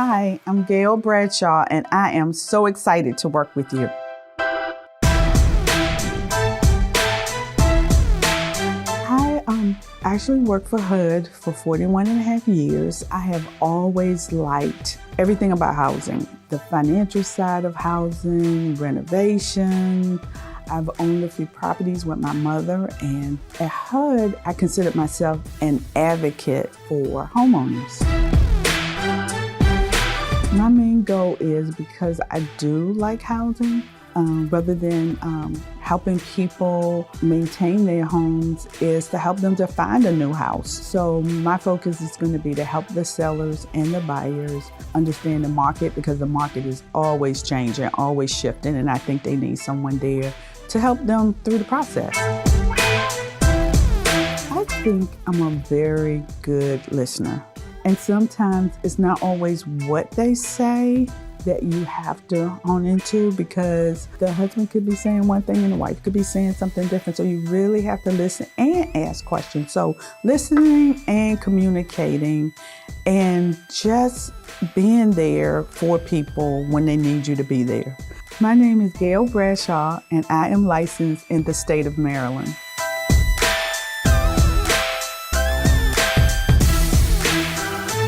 Hi, I'm Gail Bradshaw, and I am so excited to work with you. I actually worked for HUD for 41 and a half years. I have always liked everything about housing, the financial side of housing, renovation. I've owned a few properties with my mother, and at HUD, I considered myself an advocate for homeowners. My main goal is, because I do like housing, rather than helping people maintain their homes, is to help them to find a new house. So my focus is going to be to help the sellers and the buyers understand the market, because the market is always changing, always shifting, and I think they need someone there to help them through the process. I think I'm a very good listener. And sometimes it's not always what they say that you have to hone into, because the husband could be saying one thing and the wife could be saying something different. So you really have to listen and ask questions. So listening and communicating and just being there for people when they need you to be there. My name is Gail Bradshaw, and I am licensed in the state of Maryland.